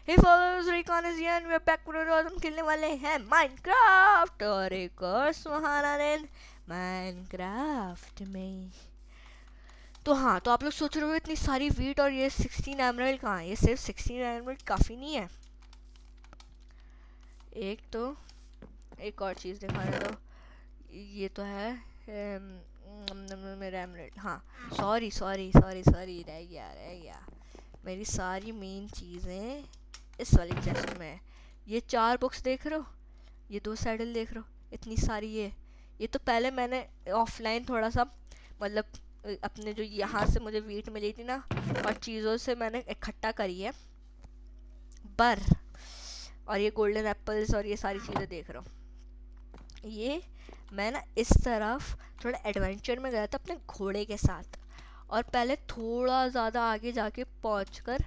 Hey followers, Recon is here and we are back for और हम खेलने वाले हैं माइनक्राफ्ट और एक और सुहाना दिन माइनक्राफ्ट में। तो हाँ, तो आप लोग सोच रहे हो इतनी सारी वीट और ये 16 एमराल्ड कहाँ है? ये सिर्फ 16 एमराल्ड काफ़ी नहीं है। एक तो एक और चीज़ दिखाने दो। ये तो है मेरा एमराल्ड। हाँ, सॉरी सॉरी सॉरी सॉरी, रह गया। मेरी सारी मेन चीज़ें इस वाली चेस्ट में है। ये 4 बुक्स देख रहे हो, ये 2 सैडल देख रहे हो, इतनी सारी ये तो पहले मैंने ऑफलाइन थोड़ा सा मतलब अपने जो यहाँ से मुझे वीट मिली थी ना और चीज़ों से मैंने इकट्ठा करी है बर। और ये गोल्डन एप्पल्स और ये सारी चीज़ें देख रहे हो। ये मैं ना इस तरफ थोड़ा एडवेंचर में गया था अपने घोड़े के साथ, और पहले थोड़ा ज़्यादा आगे जाके पहुँचकर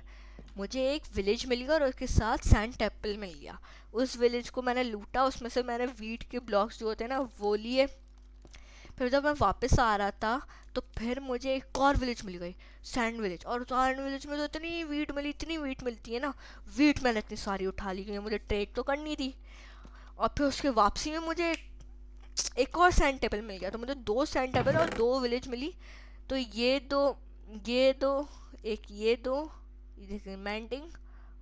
मुझे एक विलेज मिल गया और उसके साथ सैंड टेम्पल मिल गया। उस विलेज को मैंने लूटा, उसमें से मैंने वीट के ब्लॉक्स जो होते हैं ना वो लिए। फिर जब मैं वापस आ रहा था तो फिर मुझे एक और विलेज मिल गई, सैंड विलेज। और सैंड विलेज में तो इतनी वीट मिली, इतनी वीट मिलती है ना, वीट मैंने इतनी सारी उठा ली क्योंकि मुझे ट्रेड तो करनी थी। और फिर उसके वापसी में मुझे एक और सैंड टेबल मिल गया, तो मुझे 2 सैंड टेबल और 2 विलेज मिली। तो ये दो एक ये दो रिकमेंडिंग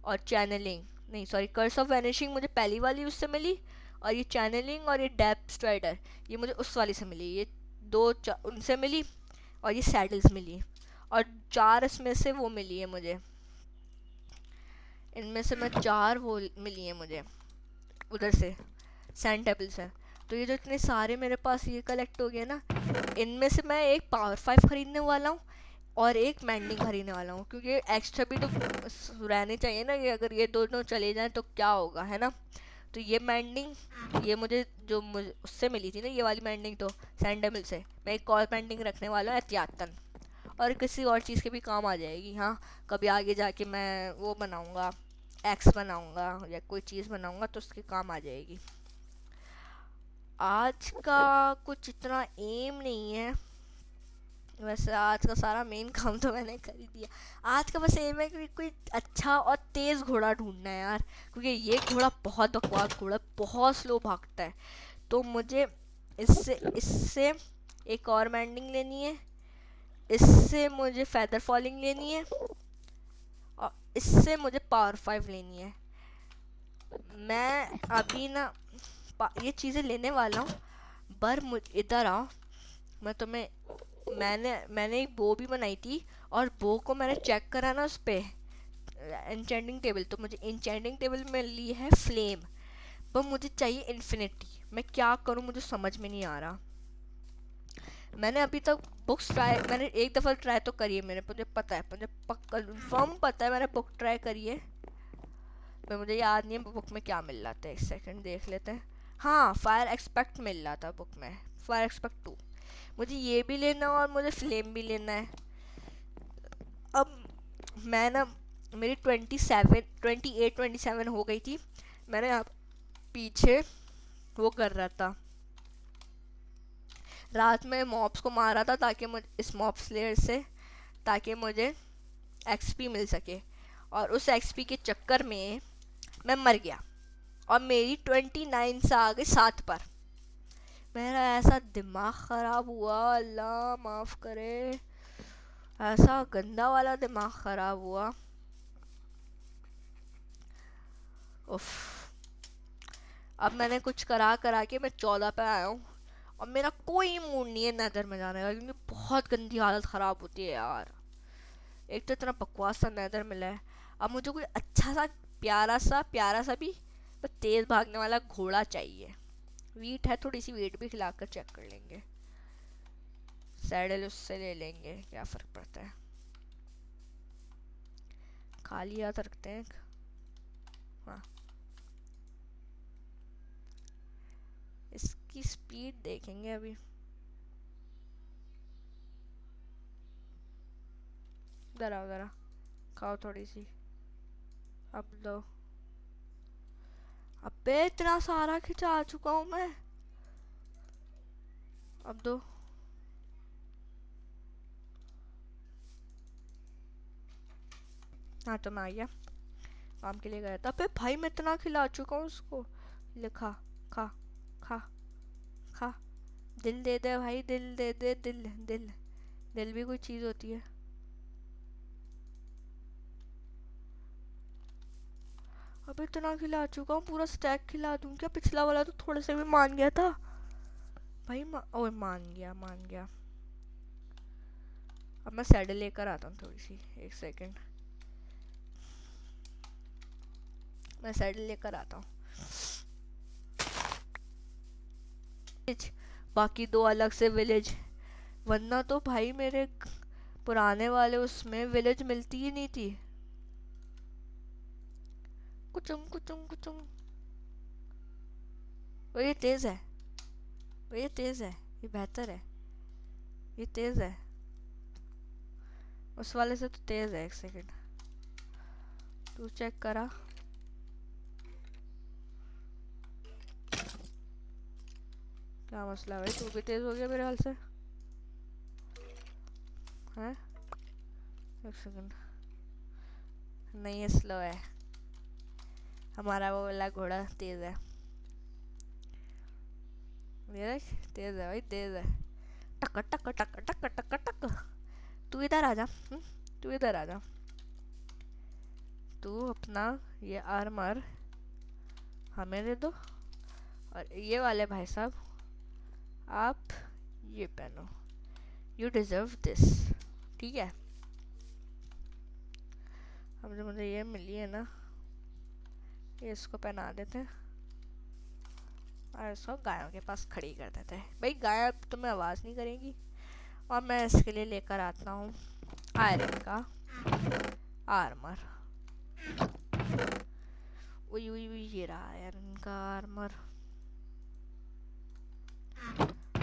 और चैनलिंग, नहीं सॉरी, कर्स ऑफ वैनिशिंग मुझे पहली वाली उससे मिली, और ये चैनलिंग और ये डेप्थ स्ट्राइडर ये मुझे उस वाली से मिली। ये उनसे मिली, और ये सैडल्स मिली, और 4 इसमें से वो मिली है मुझे। इनमें से मैं 4 वो मिली है मुझे उधर से सैंड टेबल से। तो ये जो इतने सारे मेरे पास ये कलेक्ट हो गए ना, इनमें से मैं एक पावर 5 खरीदने वाला हूँ और एक मैंडिंग खरीदने वाला हूँ, क्योंकि एक्स्ट्रा भी तो रहने चाहिए ना, कि अगर ये दोनों चले जाएं तो क्या होगा, है ना। तो ये मैंडिंग ये मुझे उससे मिली थी ना, ये वाली मैंडिंग तो सैंडमिल से। मैं एक और मैंडिंग रखने वाला हूँ एहतियातन, और किसी और चीज़ के भी काम आ जाएगी। हाँ, कभी आगे जाके मैं वो बनाऊँगा, एक्स बनाऊँगा या कोई चीज़ बनाऊँगा तो उसके काम आ जाएगी। आज का कुछ इतना एम नहीं है, वैसे आज का सारा मेन काम तो मैंने कर ही दिया। आज का बस एम है कि कोई अच्छा और तेज़ घोड़ा ढूंढना है यार, क्योंकि ये घोड़ा बहुत बकवास घोड़ा, बहुत स्लो भागता है। तो मुझे इससे इससे एक और मैंडिंग लेनी है, इससे मुझे फेदर फॉलिंग लेनी है, और इससे मुझे पावर 5 लेनी है। मैं अभी ना ये चीज़ें लेने वाला हूँ। पर इधर आओ, मैं तुम्हें मैंने एक बो भी बनाई थी, और बो को मैंने चेक करा ना उस पर इंचेंडिंग टेबल, तो मुझे इंचेंडिंग टेबल में ली है फ्लेम, पर मुझे चाहिए इन्फिनिटी। मैं क्या करूं, मुझे समझ में नहीं आ रहा। मैंने अभी तक मैंने एक दफ़ा ट्राई तो करी है, मुझे पता है, मुझे पक्का कंफर्म पता है मैंने बुक ट्राई करी है। पर मुझे याद नहीं है बुक में क्या मिल रहा था, एक सेकंड देख लेते हैं। हाँ, फायर एक्सपेक्ट मिल रहा था बुक में, फायर एक्सपेक्ट 2। मुझे ये भी लेना है और मुझे फ्लेम भी लेना है। अब मैं ना मेरी 27 हो गई थी। मैंने यहाँ पीछे वो कर रहा था, रात में मॉब्स को मारा था ताकि मुझे इस मॉब स्लेयर से, ताकि मुझे एक्सपी मिल सके। और उस एक्सपी के चक्कर में मैं मर गया, और मेरी 29 से आ गई 7 पर। मेरा ऐसा दिमाग ख़राब हुआ, अल्लाह माफ़ करे, ऐसा गंदा वाला दिमाग ख़राब हुआ। उफ। अब मैंने कुछ करा के मैं 14 पे आया हूँ, और मेरा कोई मूड नहीं है नेदर में जाने का, क्योंकि बहुत गंदी हालत ख़राब होती है यार। एक तो इतना बकवास सा नेदर मिला है। अब मुझे कोई अच्छा सा प्यारा सा भी पर तेज़ भागने वाला घोड़ा चाहिए। वीट है, थोड़ी सी वीट भी खिलाकर चेक कर लेंगे, सैडल उससे ले लेंगे, क्या फ़र्क पड़ता है। खाली हाथ रखते हैं। हाँ, इसकी स्पीड देखेंगे अभी। ज़रा खाओ थोड़ी सी, अब दो। अबे इतना सारा खिंचा चुका हूँ मैं, अब दो। हाँ, तो मैं आ गया। काम के लिए गया था। अबे भाई मैं इतना खिला चुका हूँ उसको। ले खा खा खा खा। दिल दे दे भाई, दिल दे दे, दिल दिल। दिल भी कोई चीज़ होती है। अबे इतना खिला चुका हूँ, पूरा स्टैक खिला दूँ क्या? पिछला वाला तो थोड़े से भी मान गया था भाई। ओए मान गया, मान गया। अब मैं सैडल लेकर आता हूँ थोड़ी सी, एक सेकंड। मैं सैडल लेकर आता हूँ। बाकी दो अलग से विलेज, वरना तो भाई मेरे पुराने वाले उसमें विलेज मिलती ही नहीं थी। कुचुम कुचुम कुचुम। वो ये तेज है, वो ये तेज है, ये बेहतर है, ये तेज है। उस वाले से तो तेज है। एक सेकंड, तू चेक करा। क्या मसला है भाई, तू भी तेज हो गया मेरे हाल से हैं? एक सेकंड, नहीं ये स्लो है। हमारा वो वाला घोड़ा तेज है। ये देख, तेज है भाई, तेज है। टक टक टक टक टक टक। तू इधर आ जा, तू इधर आ जा। तू अपना ये आर्मर हमें दे दो, और ये वाले भाई साहब आप ये पहनो। यू डिजर्व दिस, ठीक है? अब जो मुझे ये मिली है ना, ये इसको पहना देते हैं और इसको गायों के पास खड़ी कर देते हैं। भाई गाय अब तुम्हें आवाज़ नहीं करेगी। और मैं इसके लिए लेकर आता हूँ आयरन का आर्मर। उई उई उई, ये रहा आयरन का आर्मर।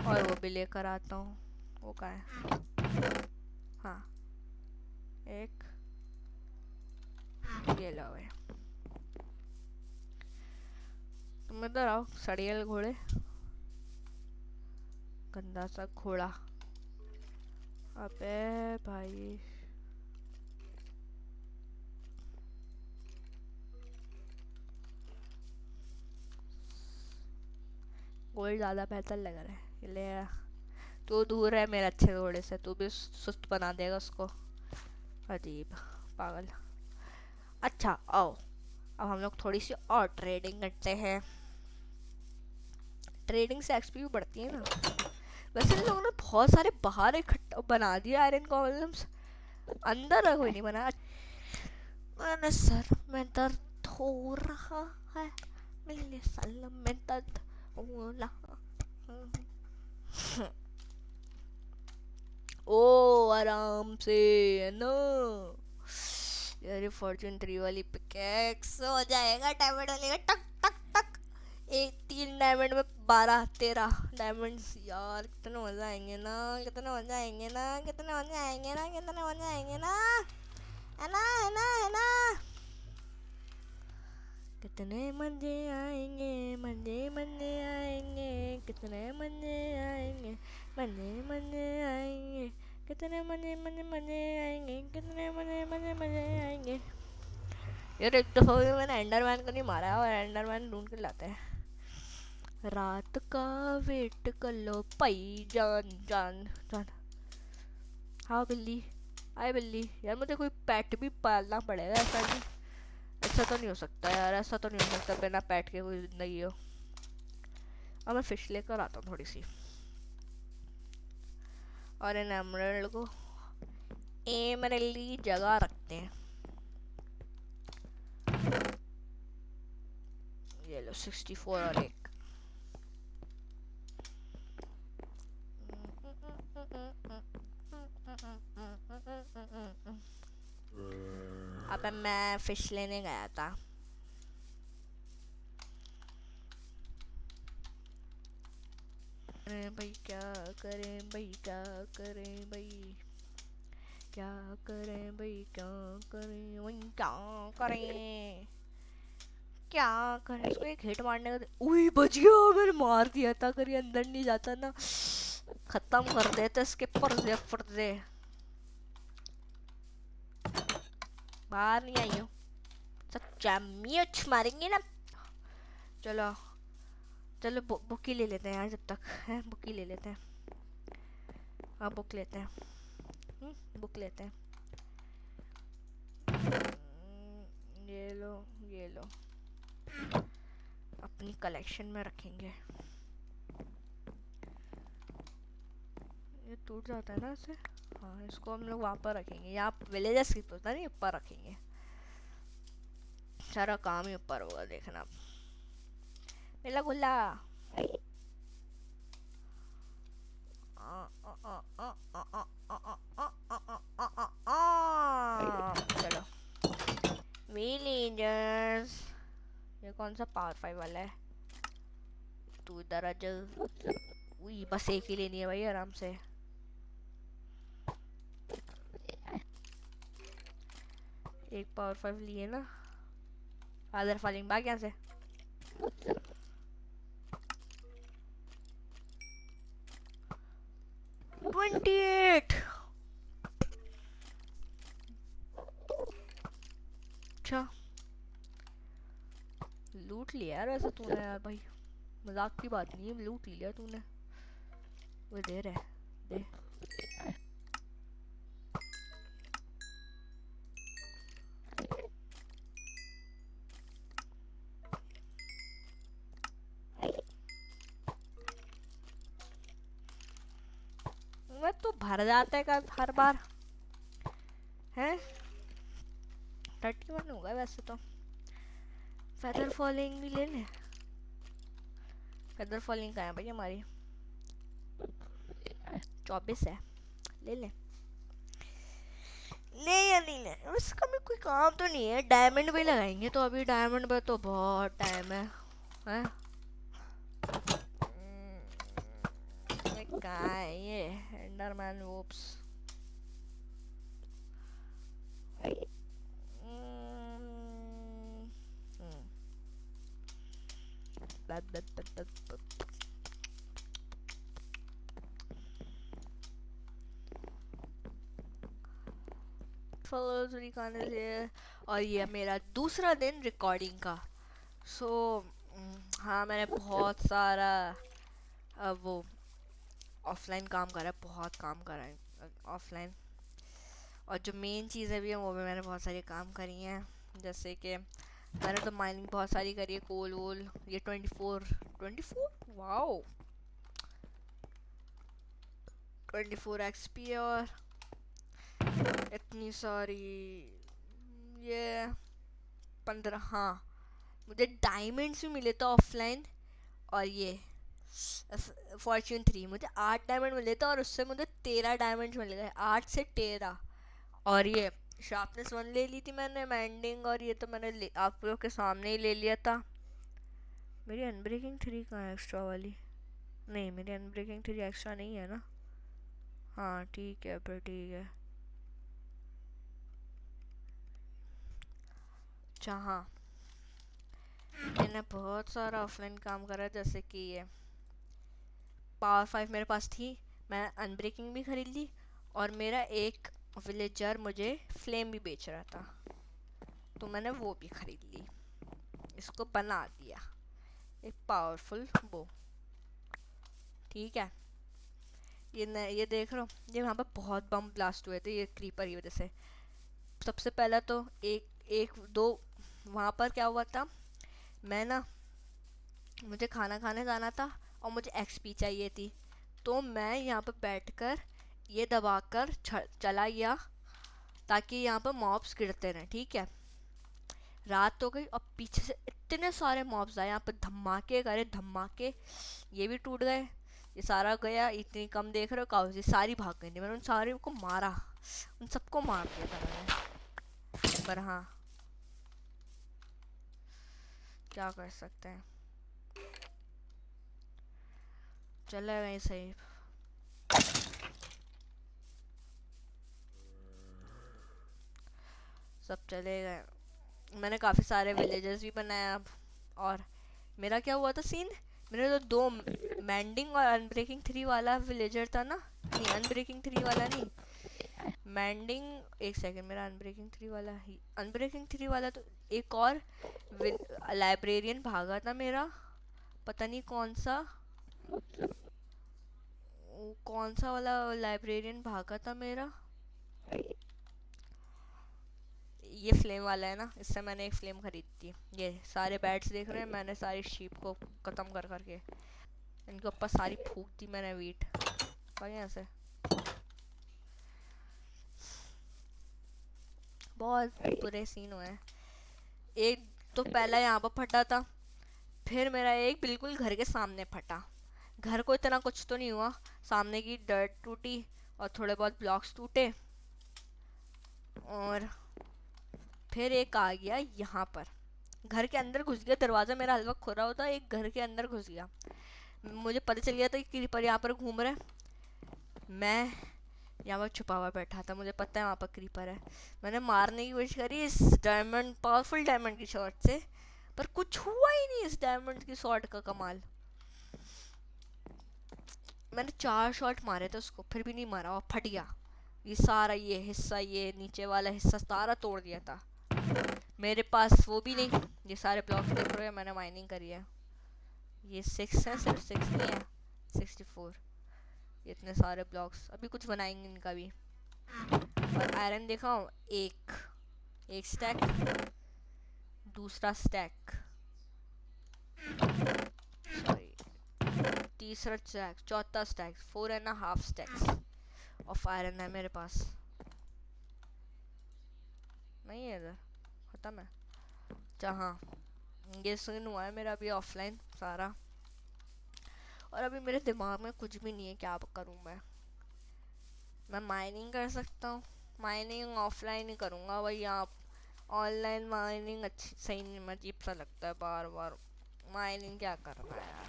और वो भी लेकर आता हूँ। वो कहाँ है? हाँ, एक ये लो है। तुम इधर आओ सड़ियल घोड़े, गंदा सा घोड़ा। अबे भाई गोल्ड ज़्यादा बेहतर लग रहा है। ले तू दूर है मेरे अच्छे घोड़े से, तू भी सुस्त बना देगा उसको। अजीब पागल। अच्छा आओ, अब हम लोग थोड़ी सी और ट्रेडिंग करते हैं। ट्रेडिंग से एक्सपी भी बढ़ती है ना। वैसे इन लोगों ने बहुत सारे बाहर इकट्ठा बना दिया आयरन कॉलम्स, अंदर कोई नहीं बना। मैंने सर में दर्द हो रहा है, मेरे सर में दर्द हो रहा। ओ आराम से है ना यार। फॉर्चून 3 वाली पिकेक्स हो जाएगा, डायमंड वाली टक टक टक। एक 3 डायमंड में 12-13 डायमंड्स। यार कितने मजा आएंगे ना, कितने मजा आएंगे ना, कितने मजा आएंगे ना, कितने मजा आएंगे ना, है ना, है ना, है ना। कितने मजे आएंगे, मजे मजे आएंगे, कितने मजे आएंगे, मजे मजे आएंगे, कितने मजे मजे मजे आएंगे, कितने मजे मजे मजे आएंगे। यार एक दफा भी मैंने एंडरमैन को नहीं मारा, और एंडरमैन ढूंढ के लाते हैं। रात का वेट कर लो भाई जान जान जान। हाँ बिल्ली, आए बिल्ली। यार मुझे कोई पेट भी पालना पड़ेगा, ऐसा नहीं, ऐसा तो नहीं हो सकता यार, ऐसा तो नहीं हो सकता बिना पेट के कोई जिंदगी हो। अब मैं फिश लेकर आता हूँ थोड़ी सी, और इन एमरल्ड को एमरल्डी जगह रखते हैं। ये लो 64 और एक। अब मैं फिश लेने गया था। करें भाई क्या करें भाई, क्या करें भाई, क्या करें भाई, क्या करें भाई, क्या करें, क्या करें। इसको एक हिट मारने का। उई बच गया, मैंने मार दिया था। अगर ये अंदर नहीं जाता ना, खत्म कर देते इसके पर्दे फर्दे। बाहर नहीं आई हो, चाम्यूच मारेंगे ना। चलो चलो बुक ही ले लेते हैं यार, जब तक है बुक ही ले लेते हैं। हाँ बुक लेते हैं, बुक लेते हैं। ये लो ये लो, अपनी कलेक्शन में रखेंगे। ये टूट जाता है ना इसे। हाँ इसको हम लोग वहाँ पर रखेंगे, यहाँ विलेजर्स की पता नहीं, ऊपर रखेंगे। सारा काम ही ऊपर होगा, देखना। मेला गुल्ला चलो विलेजर्स। ये कौन सा पावर 5 वाला है? तू इधर आ जा। बस एक ही लेनी है भाई, आराम से। एक पावर 5 लिए ना। फादर फॉलिंग भाग यहाँ से। अच्छा लूट लिया यार वैसे तूने यार भाई, मजाक की बात नहीं है, लूट लिया तूने। वो दे रहा है, दे। मैं तो भर जाता है हर बार है। 31 होगा वैसे तो। फेदर फॉलिंग भी ले ले। फेदर फॉलिंग का है भाई हमारी 24 है, ले ले। ले या नहीं ले, उसका भी कोई काम तो नहीं है। डायमंड भी लगाएंगे तो अभी डायमंड पे तो बहुत टाइम है, हैं? कहाँ है ये एंडरमैन वोप्स? और ये मेरा दूसरा दिन रिकॉर्डिंग का। हाँ मैंने बहुत सारा वो ऑफलाइन काम करा है, बहुत काम करा है ऑफलाइन। और जो मेन चीज़ें भी हैं वो भी मैंने बहुत सारी काम करी हैं। जैसे कि मैंने तो माइनिंग बहुत सारी करी है, कोल वोल। ये 24 वाओ 24 एक्सपी और इतनी सारी ये 15। हाँ मुझे डायमंड्स भी मिले थे ऑफलाइन। और ये फॉर्च्यून 3 मुझे 8 डायमंड मिले थे और उससे मुझे 13 डायमंड्स मिल गए, 8 से 13। और ये शार्पनेस 1 ले ली थी मैंने, मैंडिंग। और ये तो मैंने आप लोग के सामने ही ले लिया था। मेरी अनब्रेकिंग 3 कहाँ है एक्स्ट्रा वाली? नहीं मेरी अनब्रेकिंग 3 एक्स्ट्रा नहीं है ना। हाँ ठीक है फिर, ठीक है। अच्छा हाँ मैंने बहुत सारा ऑफलाइन काम करा, जैसे कि ये पावर 5 मेरे पास थी, मैं अनब्रेकिंग भी खरीद ली। और मेरा एक विलेजर मुझे फ्लेम भी बेच रहा था, तो मैंने वो भी खरीद ली। इसको बना दिया एक पावरफुल बो। ठीक है ये देख रहे हो, ये वहाँ पर बहुत बम ब्लास्ट हुए थे ये क्रीपर की वजह से। सबसे पहला तो एक दो वहाँ पर क्या हुआ था, मैं ना मुझे खाना खाने जाना था और मुझे एक्सपी चाहिए थी। तो मैं यहाँ पर बैठकर ये दबाकर चला गया ताकि यहाँ पर मॉब्स गिरते रहें। ठीक है रात हो गई और पीछे से इतने सारे मॉब्स आए, यहाँ पर धमाके करे धमाके। ये भी टूट गए, ये सारा गया। इतनी कम देख रहे हो काउ, सारी भाग गई। मैंने उन सारे को मारा, उन सबको मार दिया था मैंने। पर हाँ क्या कर सकते हैं, चलेगा ही सही। सब चलेगा। मैंने काफ़ी सारे विलेजेस भी बनाए अब। और मेरा क्या हुआ था सीन, मेरे तो 2 मैंडिंग और अनब्रेकिंग 3 वाला विलेजर था ना। नहीं अनब्रेकिंग 3 वाला नहीं, मैंडिंग। एक सेकंड, मेरा अनब्रेकिंग 3 वाला ही, अनब्रेकिंग 3 वाला तो एक और लाइब्रेरियन भागा था मेरा, पता नहीं कौन सा वाला लाइब्रेरियन भागा था मेरा। ये फ्लेम वाला है ना, इससे मैंने एक फ्लेम खरीदी थी। ये सारे बैट्स देख रहे हैं, मैंने सारी शीप को ख़त्म कर करके इनके ऊपर सारी फूक दी मैंने वीट। बढ़िया से बहुत बुरे सीन हुए हैं। एक तो पहला यहाँ पर फटा था, फिर मेरा एक बिल्कुल घर के सामने फटा। घर को इतना कुछ तो नहीं हुआ, सामने की डर्ट टूटी और थोड़े बहुत ब्लॉक्स टूटे, और फिर एक आ गया यहाँ पर, घर के अंदर घुस गया। दरवाज़ा मेरा हलवा खुला होता, एक घर के अंदर घुस गया। मुझे पता चल गया था कि क्रीपर यहाँ पर घूम रहा है। मैं यहाँ पर छुपा हुआ बैठा था, मुझे पता है वहाँ पर क्रीपर है। मैंने मारने की कोशिश करी इस डायमंड, पावरफुल डायमंड की शॉट से, पर कुछ हुआ ही नहीं इस डायमंड की शॉट का कमाल। मैंने 4 शॉट मारे थे उसको, फिर भी नहीं मारा, और फट गया। ये सारा ये हिस्सा, ये नीचे वाला हिस्सा सारा तोड़ दिया था। मेरे पास वो भी नहीं। ये सारे ब्लॉक्स देख रहे हैं, मैंने माइनिंग करी है। ये 6 है, सिर्फ 6 नहीं है, 64। इतने सारे ब्लॉक्स, अभी कुछ बनाएंगे इनका भी। और आयरन दिखाऊं, एक स्टैक, दूसरा स्टैक, सॉरी तीसरा स्टैक, चौथा स्टैक, 4.5 स्टैक्स ऑफ आयरन है मेरे पास। नहीं है इधर, खत्म है। जहाँ ये सीन हुआ है मेरा अभी ऑफलाइन सारा, और अभी मेरे दिमाग में कुछ भी नहीं है क्या करूँ मैं माइनिंग कर सकता हूँ, माइनिंग ऑफलाइन ही करूँगा भाई। आप ऑनलाइन माइनिंग अच्छी सही नहीं, अजीब सा लगता है बार बार माइनिंग क्या करना है यार।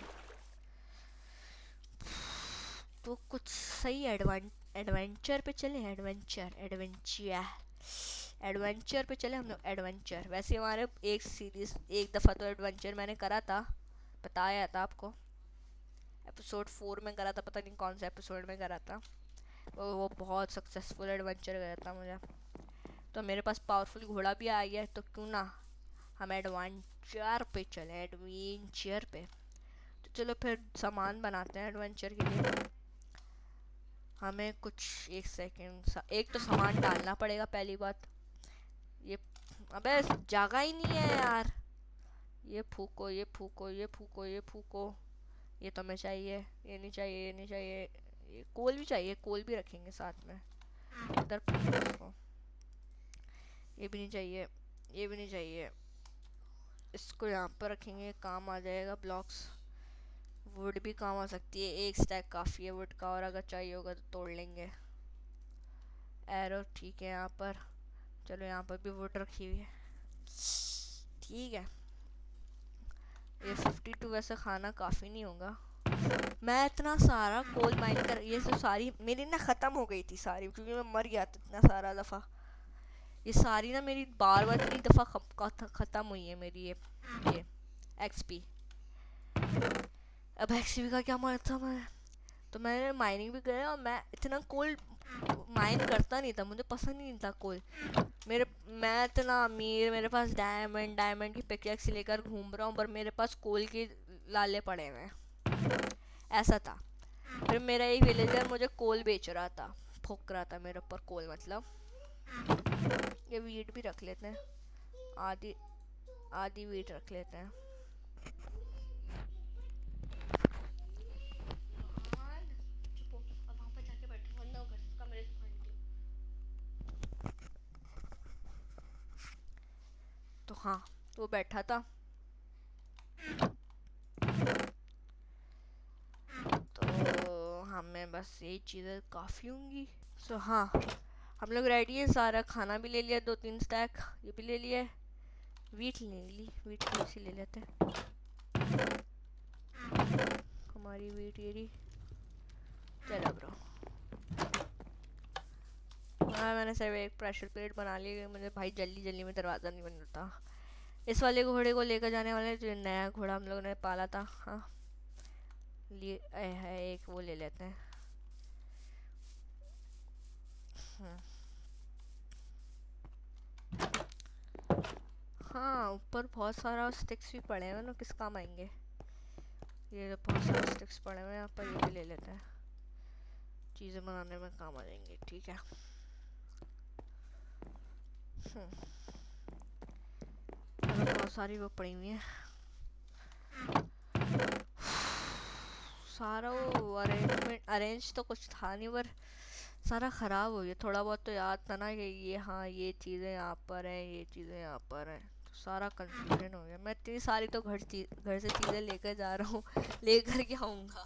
तो कुछ सही एडवेंचर पे चले, एडवेंचर पे चले हम लोग। एडवेंचर वैसे हमारे एक सीरीज, एक दफ़ा तो एडवेंचर मैंने करा था, बताया था आपको, एपिसोड 4 में करा था, पता नहीं कौन सा एपिसोड में करा था। वो बहुत सक्सेसफुल एडवेंचर गया था मुझे। तो मेरे पास पावरफुल घोड़ा भी आ गया है, तो क्यों ना हम एडवेंचर पे चले, एडवेंचर पे। तो चलो फिर सामान बनाते हैं एडवेंचर के लिए। हमें कुछ एक सेकंड, एक तो सामान डालना पड़ेगा पहली बात। ये अबे जगह ही नहीं है यार। ये फूको, ये फूको, ये फूको, ये फूको। ये तो हमें चाहिए, ये नहीं चाहिए, ये नहीं चाहिए। ये कोल भी चाहिए, कोल भी रखेंगे साथ में। इधर फूको इसको। ये भी नहीं चाहिए, ये भी नहीं चाहिए। इसको यहाँ पर रखेंगे, काम आ जाएगा। ब्लॉक्स, वुड भी काम आ सकती है, एक स्टैक काफ़ी है वुड का, और अगर चाहिए होगा तो तोड़ लेंगे। एरो ठीक है यहाँ पर, चलो यहाँ पर भी वुड रखी हुई है, ठीक है। ये 52 वैसे खाना काफ़ी नहीं होगा। मैं इतना सारा कोल माइन कर, ये तो सारी मेरी ना ख़त्म हो गई थी सारी, क्योंकि मैं मर गया था इतना सारा दफ़ा। ये सारी ना मेरी बार बार इतनी दफ़ा ख़त्म हुई है मेरी ये एक्सपी। अब एक्सपी का क्या मतलब है, तो मैंने माइनिंग भी करा, और मैं इतना कोल माइन करता नहीं था, मुझे पसंद नहीं था कोल। मैं इतना अमीर, मेरे पास डायमंड की पिकैक्स लेकर घूम रहा हूँ, पर मेरे पास कोल के लाले पड़े हुए हैं, ऐसा था। फिर मेरा एक विलेजर मुझे कोल बेच रहा था, फूक रहा था मेरे ऊपर कोल, मतलब। ये वीट भी रख लेते हैं, आधी आधी वीट रख लेते हैं। तो हाँ, तो वो बैठा था, तो हमें बस यही चीज़ें काफ़ी होंगी। सो हाँ, हम लोग रेडी है, सारा खाना भी ले लिया, 2-3 स्टैक ये भी ले लिया, वीट ले ली, वीट थोड़ी सी ले लेते हैं। हमारी वीट ये रही, चलो ब्रो। हाँ, मैंने सिर्फ एक प्रेशर प्लेट बना ली, मुझे भाई जल्दी जल्दी में दरवाज़ा नहीं बन रहा। इस वाले घोड़े को लेकर जाने वाले, जो नया घोड़ा हम लोग ने पाला था, हाँ लिए है, एक वो ले लेते हैं। हाँ, ऊपर बहुत सारा स्टिक्स भी पड़े हैं ना, किस काम आएंगे। ये बहुत सारे स्टिक्स पड़े हुए हैं यहाँ पर, ये भी ले लेते हैं, चीज़ें बनाने में काम आ जाएंगे। ठीक है। बहुत सारी वो पड़ी हुई हैं। सारा वो अरेंज तो कुछ था नहीं, पर सारा ख़राब हो गया। थोड़ा बहुत तो याद था ना कि ये, हाँ ये चीज़ें यहाँ पर हैं, ये चीज़ें यहाँ पर हैं, तो सारा कंफ्यूजन हो गया। मैं इतनी सारी तो घर से चीज़ें लेकर जा रहा हूँ, लेकर के आऊँगा।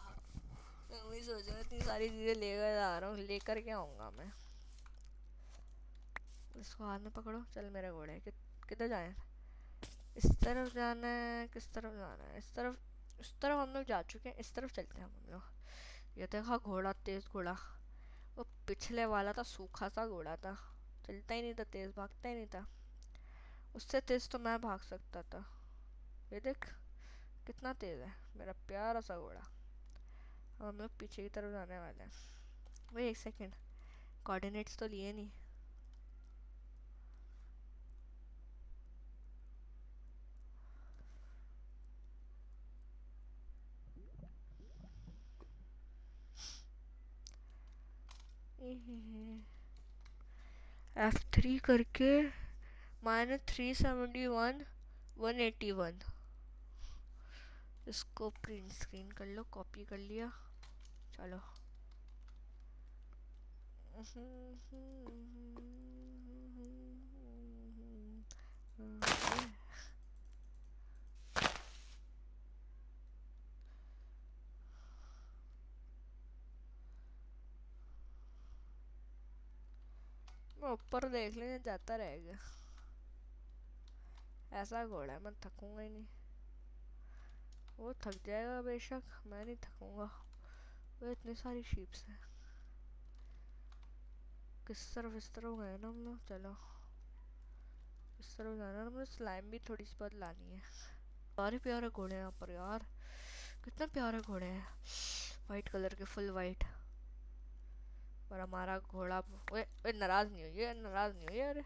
मैं वही सोच रहा हूँ, इतनी सारी चीज़ें लेकर जा रहा हूँ, लेकर के आऊँगा मैं। इसको हाथ में पकड़ो, चल मेरे घोड़े। किधर जाए? इस तरफ जाना है? किस तरफ जाना है? इस तरफ हम लोग जा चुके हैं, इस तरफ चलते हैं हम लोग। ये देखा घोड़ा, तेज घोड़ा। वो पिछले वाला था सूखा सा घोड़ा था, चलता ही नहीं था, तेज भागता ही नहीं था। उससे तेज तो मैं भाग सकता था। ये देख कितना तेज है मेरा प्यारा सा घोड़ा। अब हम लोग पीछे की तरफ जाने वाले हैं। वही एक सेकेंड, कोऑर्डिनेट्स तो लिए नहीं। F3 करके -371 181। इसको प्रिंट स्क्रीन कर लो, कॉपी कर लिया। चलो। मैं ऊपर देख लेने जाता रहेगा। ऐसा घोड़ा है, मैं थकूंगा ही नहीं। वो थक जाएगा बेशक, मैं नहीं थकूंगा। वो इतनी सारी शीप्स हैं। किस तरफ? इस तरफ गए ना हम लोग। चलो इस तरफ जाना ना, मुझे स्लाइम भी थोड़ी सी बहुत लानी है। सारे प्यारे घोड़े हैं यहाँ पर यार, कितने प्यारे घोड़े हैं, वाइट कलर के, फुल वाइट। और हमारा घोड़ा, वे नाराज नहीं हुई, नाराज नहीं हुई। अरे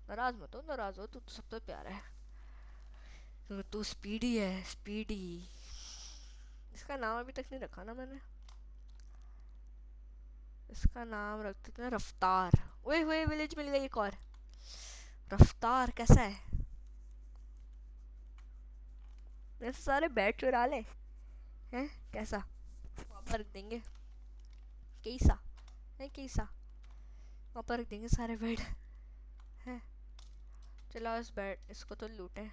नाराज मत हो, नाराज हो, तू तो सबसे प्यारा है, क्योंकि तू स्पीडी है, स्पीडी। इसका नाम अभी तक नहीं रखा ना मैंने। इसका नाम रख देते हैं रफ्तार। ओए हुए विलेज मिल गई एक और। रफ्तार कैसा है? मेरे से सारे बैट चुरा ले हैं, कैसा? वहाँ पर रख देंगे, कैसा है? कैसा? वहाँ पर रख देंगे सारे बेड हैं। चलो इस बेड, इसको तो लूटें।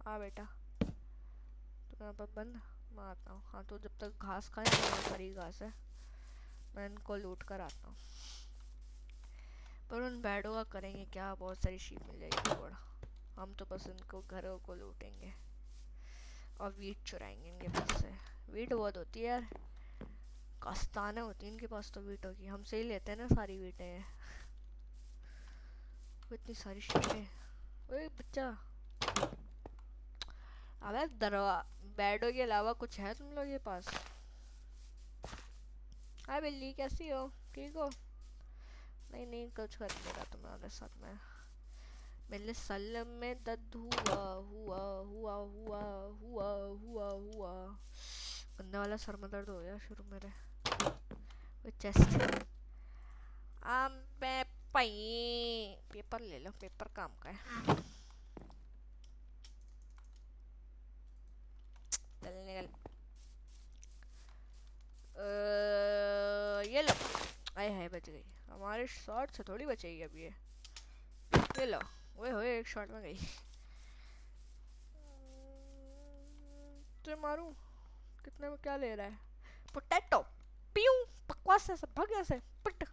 आ बेटा, तो यहाँ पर बंद। मैं आता हूँ। हाँ तो जब तक घास खाए, बहुत सारी घास है, मैं इनको लूट कर आता हूँ। पर उन बैडों का करेंगे क्या? बहुत सारी शीप मिल जाएगी थोड़ा। हम तो बस उनको घरों को लूटेंगे और वीट चुराएंगे इनके पास से। वीट बहुत होती है यार, कास्ताने होती है इनके पास तो वीटों की। हमसे ही लेते हैं ना सारी वीटें। इतनी सारी शीपें। ओए बच्चा, अबे दरवा, बैडों के अलावा कुछ है तुम लोग के पास? हाय बिल्ली, कैसी हो? ठीक हो? नहीं नहीं, कुछ कर नहीं रहा तुम्हारे साथ में। मेरे सलम में दर्द हुआ हुआ हुआ हुआ हुआ हुआ हुआ। गंदा वाला सर में दर्द हो गया शुरू मेरे। वो चेस्ट। पे पई पेपर ले लो, पेपर काम का है। चल निकल। ये लो। आए हाय, बच गई। हमारे शॉट से थोड़ी बचेगी अब ये लो। ओए होए, एक शॉट में गई। तुझे मारूं? कितने में क्या ले रहा है? पोटैटो। पीऊ। बकवास है सब, भाग यहाँ से, पट।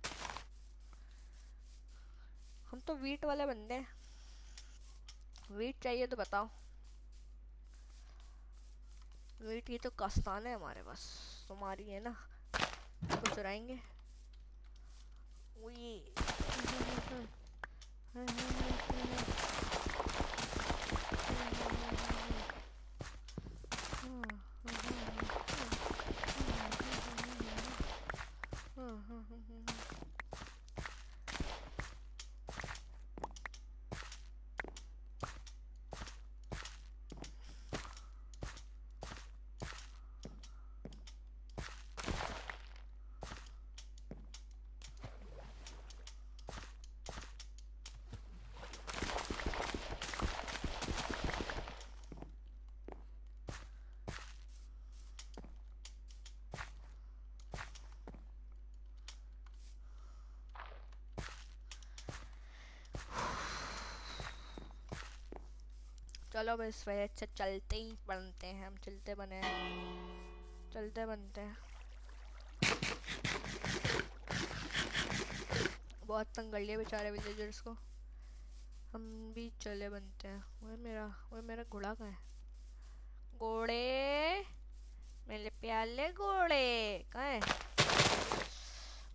हम तो वीट वाले बंदे हैं। वीट चाहिए तो बताओ। वीट की तो कास्तान है हमारे पास, तुम्हारी है ना, उसको चुराएंगे। चलो बस वही अच्छा चलते ही बनते हैं, हम चलते बने हैं, चलते बनते हैं। बहुत तंग कर लिया बेचारे विलेजर्स को, हम भी चले बनते हैं। वो मेरा घोड़ा कहाँ है? घोड़े, मेरे प्याले घोड़े कहाँ है?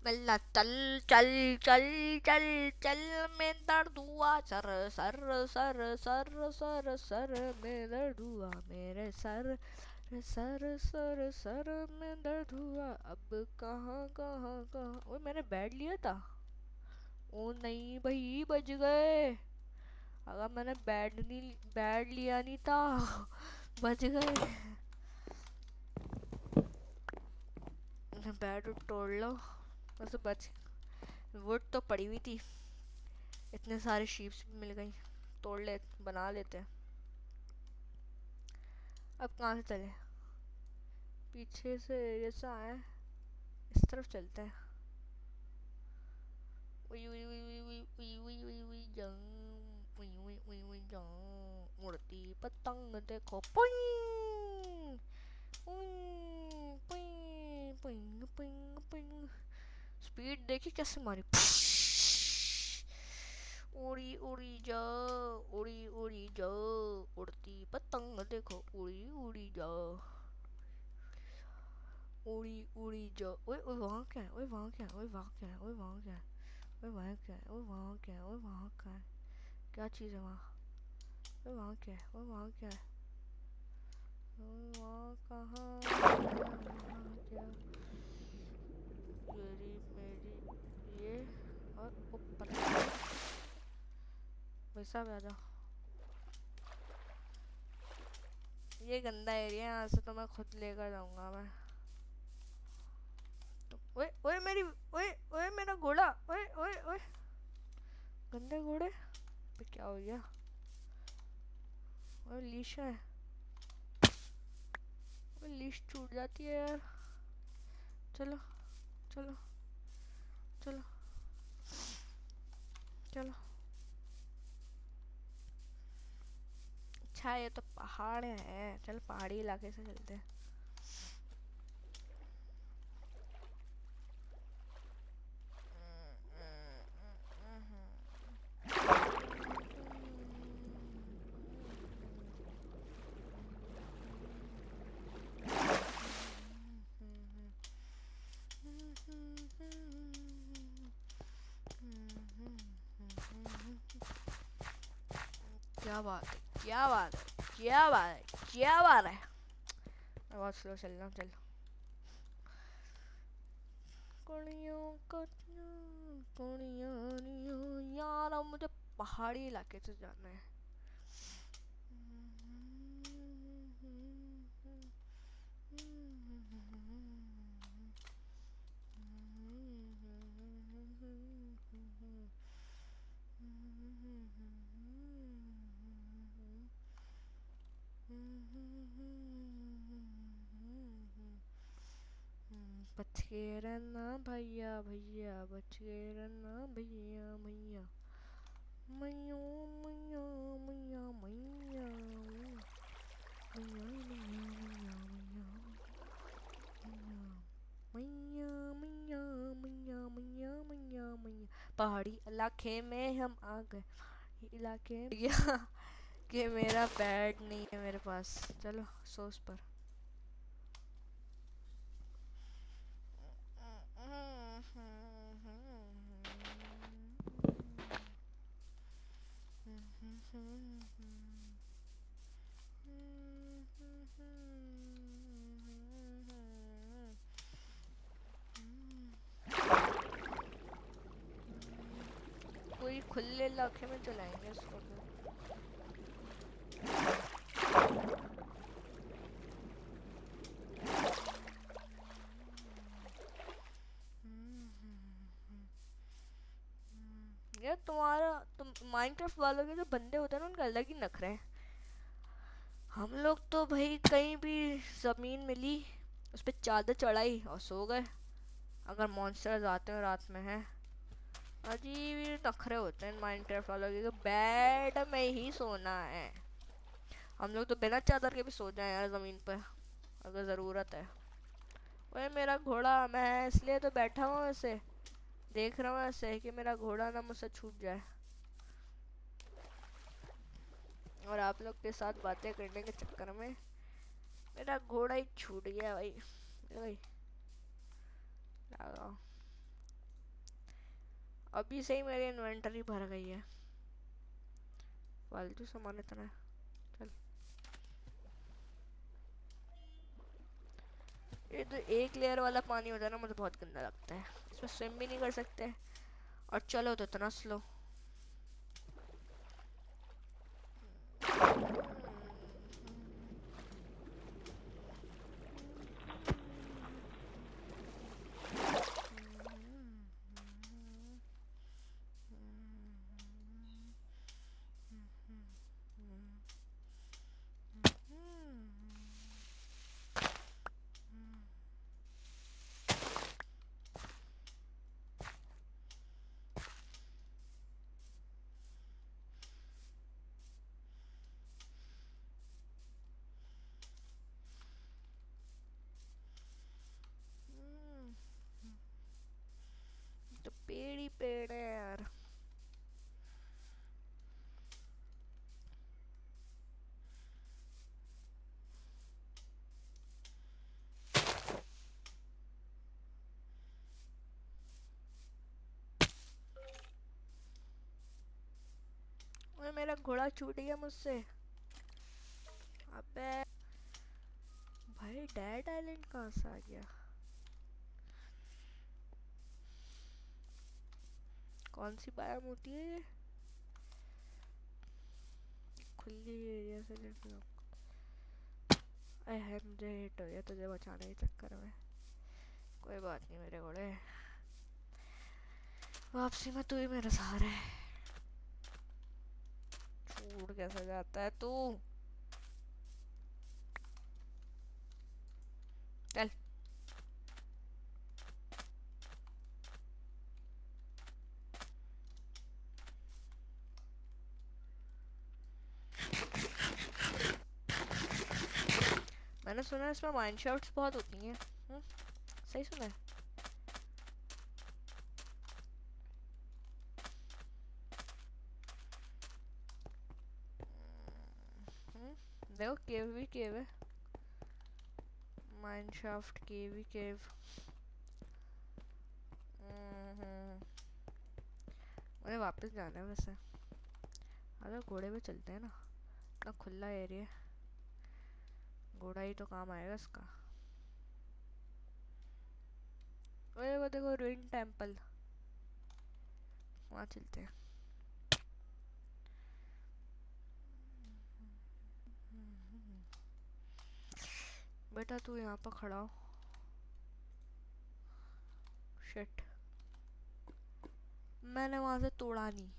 मल्ला चल चल चल चल चल, में दर्द हुआ sir sir sir sir sir sir में दर्द हुआ मेरे सर सर सर सर में दर्द हुआ। अब कहाँ कहाँ कहाँ? ओए मैंने बेड लिया था। ओ नहीं भाई, बच गए। अगर मैंने बेड लिया नहीं था बच गए। बेड तोड़ लो वैसे बच। वुड तो पड़ी हुई थी, इतने सारे शीप्स भी मिल गई, तोड़ ले बना लेते हैं। अब कहाँ से चले? पीछे से जैसा आए इस तरफ चलते हैं। उई उई उई उई उई उई उई उई उई जंग, उई उई उई उई जंग, उड़ती पतंग देखो पुई पुई पुई पुई पुई पुई। स्पीड देखी कैसे मारी, उड़ी उड़ी जाओ, उड़ी उड़ी जाओ, उड़ती पतंग देखो उड़ी उड़ी जाओ, उड़ी उड़ी जाओ। ओए ओए वहाँ क्या है? ओए वहाँ क्या है? ओए वहाँ क्या है? ओए वहाँ क्या है? ओए वहाँ क्या है? ओए वहाँ क्या है? ओए वहाँ क्या है? क्या चीज़ है वहाँ? ओए वहाँ क्या है? ओए वहाँ क्या है? ओए वहाँ कहाँ है? वहाँ क्या? मेरी ये और ऊपर वैसा भी आ जाओ। ये गंदा एरिया है, यहाँ से तो मैं खुद लेकर जाऊंगा मैं। तो ओए ओए मेरी, ओए ओए मेरा घोड़ा, ओए ओए ओए गंदे घोड़े पे क्या हो गया? ओए लीश है, ओए लीश टूट जाती है यार। चलो चलो चलो चलो। अच्छा ये तो पहाड़ है, चल पहाड़ी इलाके से चलते हैं। क्या बात है, क्या बात है, क्या बात है, क्या बात है। मैं बहुत स्लो चल रहा हूँ, चल। यार अब मुझे पहाड़ी इलाके से जाना है। बच के रहना भैया भैया, बच के रहना भैया भैया, मैया मैया मैया मैया मैया मैया मैया मैया मैया मैया मैया। पहाड़ी इलाके में हम आ गए, इलाके या कि मेरा बैड नहीं है मेरे पास। चलो सोच पर। कोई खुले इलाके में चलाएंगे इसको फिर। यार तुम माइनक्राफ्ट वालों के जो बंदे होते हैं ना, उनका अलग ही नखरे हैं। हम लोग तो भाई कहीं भी जमीन मिली उस पर चादर चढ़ाई और सो गए। अगर मॉन्स्टर्स आते हैं रात में हैं, अजीब ही नखरे होते हैं माइनक्राफ्ट वालों के, बेड में ही सोना है। हम लोग तो बिना चादर के भी सो जाए यार ज़मीन पर, अगर ज़रूरत है। ओए मेरा घोड़ा, मैं इसलिए तो बैठा हूँ ऐसे, देख रहा हूँ ऐसे कि मेरा घोड़ा ना मुझसे छूट जाए, और आप लोग के साथ बातें करने के चक्कर में मेरा घोड़ा ही छूट गया भाई। भाई लगाओ। अभी से ही मेरी इन्वेंटरी भर गई है, फालतू सामान इतना है। चल, ये तो एक लेयर वाला पानी होता है ना, मुझे बहुत गंदा लगता है, इसमें स्विम भी नहीं कर सकते, और चलो तो इतना स्लो। तो पेड़ ही पेड़ है यार। ओए मेरा घोड़ा छूट गया मुझसे। अबे भाई डेड आइलैंड कहाँ से आ गया? कौन सी बायम होती है ये? खुली एरिया से निकलो। है, मुझे हिट हो गया तुझे बचाने के चक्कर में। कोई बात नहीं मेरे घोड़े, वापसी में तू ही मेरा सहारा है। छूट कैसे जाता है तू? चल। मैंने सुना है इसमें माइनशाफ्ट्स बहुत होती हैं। सही सुना है? देखो केव भी केव है, माइनशाफ्ट केव ही केव। मुझे वापस जाना है वैसे। अगर घोड़े पे चलते हैं ना, इतना खुला एरिया, घोड़ा ही तो काम आएगा इसका। ओए वो देखो रुइन टेम्पल, वहाँ चलते हैं। बेटा तू यहाँ पर खड़ा हो। शिट, मैंने वहां से तोड़ा नहीं।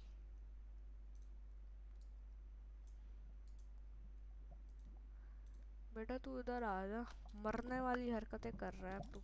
बेटा तू इधर आ जा, मरने वाली हरकतें कर रहा है अब तू।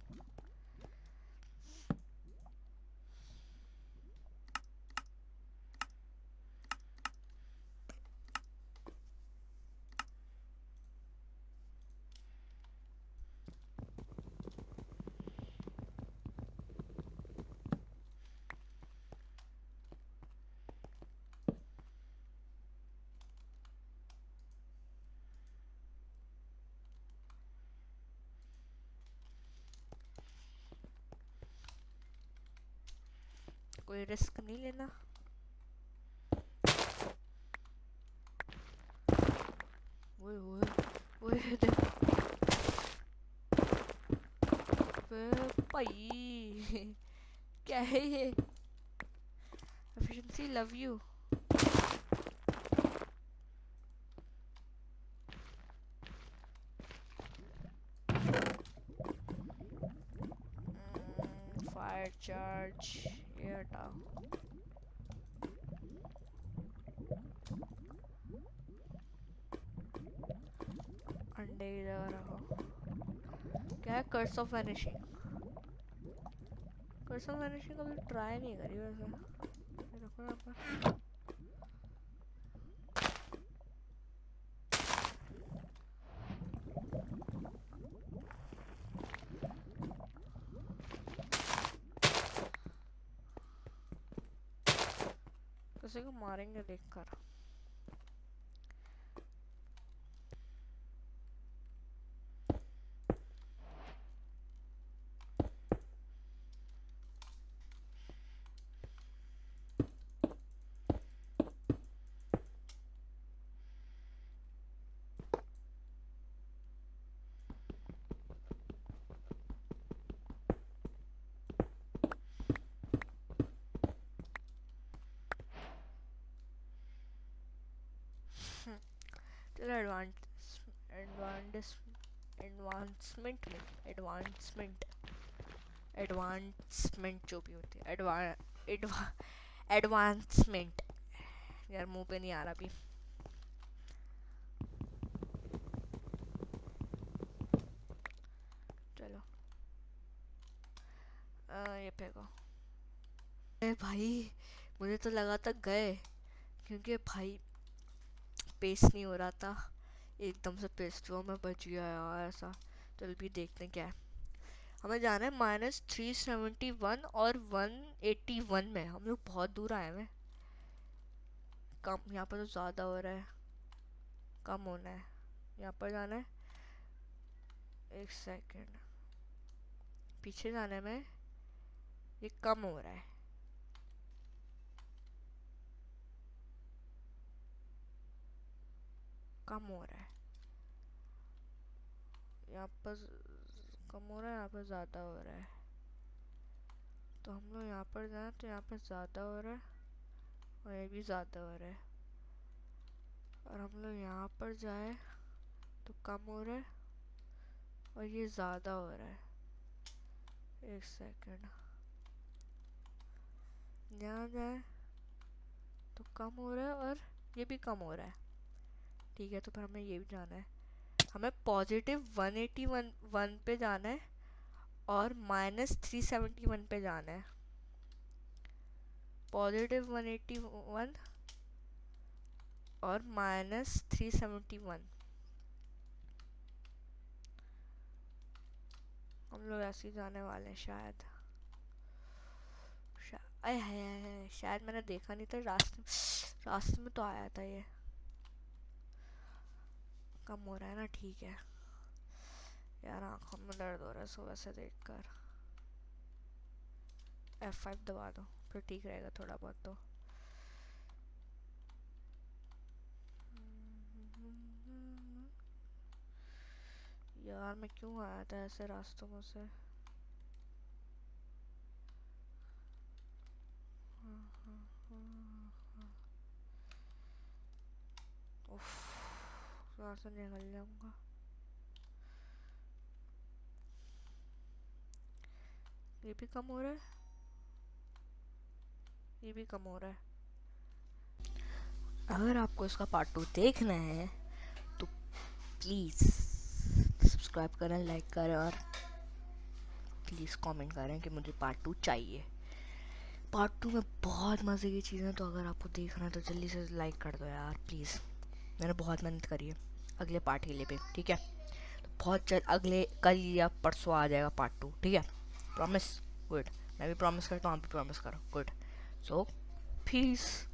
कोई रिस्क नहीं लेना। ओए ओए ओए देख भाई क्या है ये? Efficiency love you. Fire charge ये हटाओ। अंडे की जगह रखो। क्या है? Curse of vanishing. Curse of vanishing कभी ट्राई नहीं करी वैसे। रखो यहाँ पर। किसी को मारेंगे देखकर। चलो एडवांस एडवांसमेंट में एडवांसमेंट जो भी होती है एडवांसमेंट। यार मुंह पे नहीं आ रहा अभी। चलो ये फेंको। अरे भाई मुझे तो लगा था गए, क्योंकि भाई पेस्ट नहीं हो रहा था, एकदम से पेस्ट हुआ, मैं बच गया यार ऐसा। चल भी देखते हैं क्या है। हमें जाना है -371 और 181 में। हम लोग बहुत दूर आए हैं। कम यहाँ पर तो ज़्यादा हो रहा है, कम होना है। यहाँ पर जाना है, एक सेकेंड पीछे जाने में, ये कम हो रहा है। कम हो रहा है यहाँ पर, कम हो रहा है यहाँ पर, ज़्यादा हो रहा है। तो हम लोग यहाँ पर जाए तो यहाँ पर ज़्यादा हो रहा है और ये भी ज़्यादा हो रहा है। और हम लोग यहाँ पर जाए तो कम हो रहा है और ये ज़्यादा हो रहा है। एक सेकेंड, यहाँ जाए तो कम हो रहा है और ये भी कम हो रहा है। ठीक है, तो फिर हमें ये भी जाना है। हमें +181 पे जाना है और -371 पे जाना है। +181 और -371। हम लोग ऐसे ही जाने वाले हैं शायद। अरे है शायद मैंने देखा नहीं था, रास्ते में तो आया था ये। कम हो रहा है ना, ठीक है। यार आंखों में दर्द हो रहा है सुबह से देखकर। F5 दबा दो, फिर ठीक रहेगा थोड़ा बहुत तो। यार मैं क्यों आया था ऐसे रास्तों में से। उफ, यहाँ से निकल जाऊंगा। ये भी कम हो रहा है, ये भी कम हो रहा है। अगर आपको इसका पार्ट 2 देखना है तो प्लीज़ सब्सक्राइब करें, लाइक करें और प्लीज़ कमेंट करें कि मुझे पार्ट 2 चाहिए। पार्ट 2 में बहुत मज़े की चीज़ें, तो अगर आपको देखना है तो जल्दी से लाइक कर दो यार प्लीज़। मैंने बहुत मेहनत करी है अगले पार्ट के लिए भी, ठीक है। तो बहुत जल्द अगले कल या परसों आ जाएगा पार्ट 2, ठीक है। प्रॉमिस? गुड। मैं भी प्रॉमिस करता हूँ, आप भी प्रॉमिस करो। गुड। सो पीस।